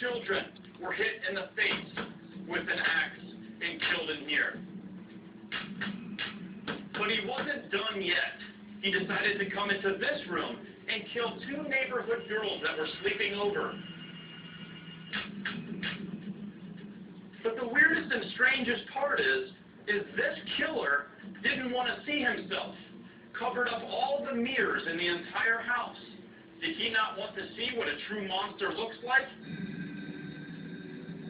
children were hit in the face with an axe and killed in here. But he wasn't done yet. He decided to come into this room and kill 2 neighborhood girls that were sleeping over. But the weirdest and strangest part is this killer didn't want to see himself. Covered up all the mirrors in the entire house. Did he not want to see what a true monster looks like?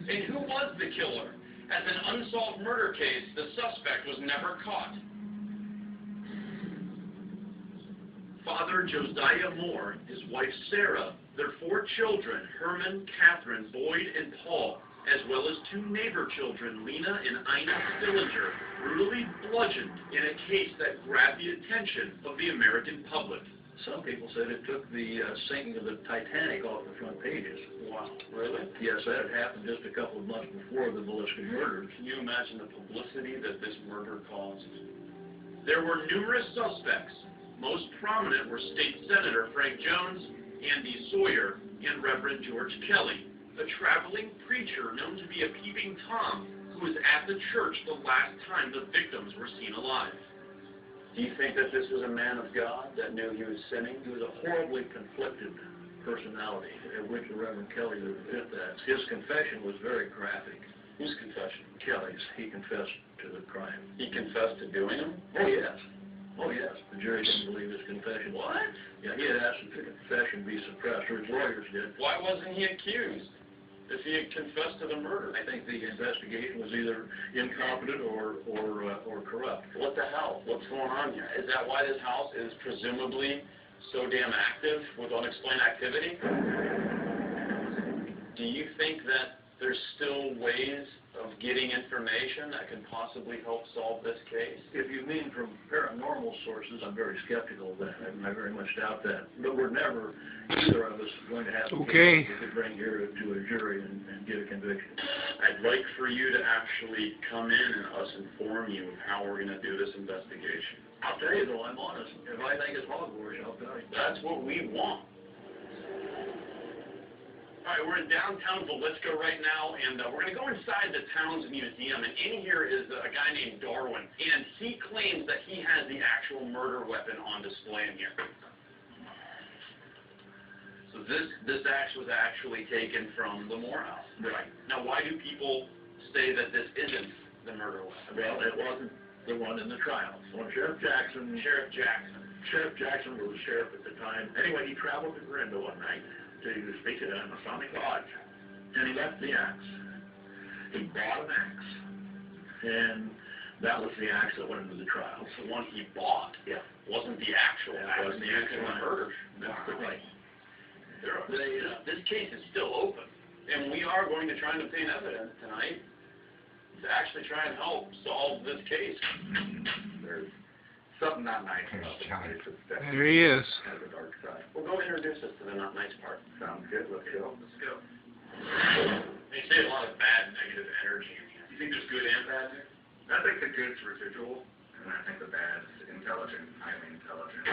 And who was the killer? As an unsolved murder case, the suspect was never caught. Father Josiah Moore, his wife Sarah, their 4 children, Herman, Catherine, Boyd, and Paul, as well as 2 neighbor children, Lena and Ina Stillinger, brutally bludgeoned in a case that grabbed the attention of the American public. Some people said it took the sinking of the Titanic off the front pages. Wow, really? Yes, that had happened just a couple of months before the Villisca murders. Can you imagine the publicity that this murder caused? There were numerous suspects. Most prominent were State Senator Frank Jones, Andy Sawyer, and Reverend George Kelly, a traveling preacher known to be a peeping Tom who was at the church the last time the victims were seen alive. Do you think that this was a man of God that knew he was sinning? He was a horribly conflicted personality, at which the Reverend Kelly would fit that. His confession was very graphic. Whose confession? Kelly's. He confessed to the crime. He confessed to doing them? Oh, yes. Oh, yes. The jury didn't believe his confession. What? Yeah, he had asked that the confession be suppressed, or his lawyers did. Why wasn't he accused if he had confessed to the murder? I think the investigation was either incompetent or corrupt. What the hell? What's going on here? Is that why this house is presumably so damn active with unexplained activity? Do you think that there's still ways of getting information that can possibly help solve this case? If you mean from paranormal sources, I'm very skeptical of that. I very much doubt that. But we're never, either of us, going to have a case we could bring here to a jury and get a conviction. I'd like for you to actually come in and us inform you of how we're going to do this investigation. I'll tell you, though, I'm honest. If I think it's hogwash, I'll tell you. That's what we want. All right, we're in downtown Villisca right now, and we're going to go inside the town's museum, and in here is a guy named Darwin, and he claims that he has the actual murder weapon on display in here. So this axe was actually taken from the Moore house. Right. Now, why do people say that this isn't the murder weapon? Well, it wasn't the one in the trial. So Sheriff Jackson was the sheriff at the time. Anyway, he traveled to Grinda one night to speak at a Masonic lodge, and he left the axe. He bought an axe, and that was the axe that went into the trial. It's the one he bought. Yeah. Wasn't the actual axe. Wasn't the actual murder. That's right. This case is still open, and we are going to try and obtain evidence tonight to actually try and help solve this case. There's something not nice about this place. There he is. Has a dark side. Well, go introduce us to the not nice part. Sounds good. Let's go. Let's go. They say a lot of bad, negative energy in here. You think there's good and bad here? I think the good's residual, and I think the bad's intelligent, highly intelligent.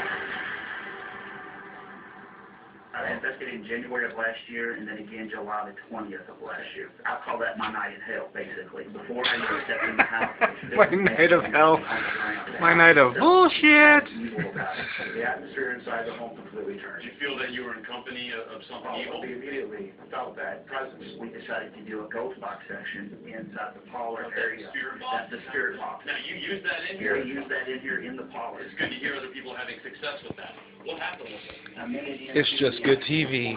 I investigated in January of last year, and then again July the 20th of last year. I call that my night in hell, basically. Before I even stepped in the house, My night of hell. My night of bullshit. The atmosphere inside the home completely turned. Did you feel that you were in company of something evil? We immediately felt that presence. We decided to do a ghost box section inside the parlor area. That's the spirit box. Now, you used that in We here? used that in here in the parlor. It's good to hear other people having success with that. What happened with it? It's just good TV.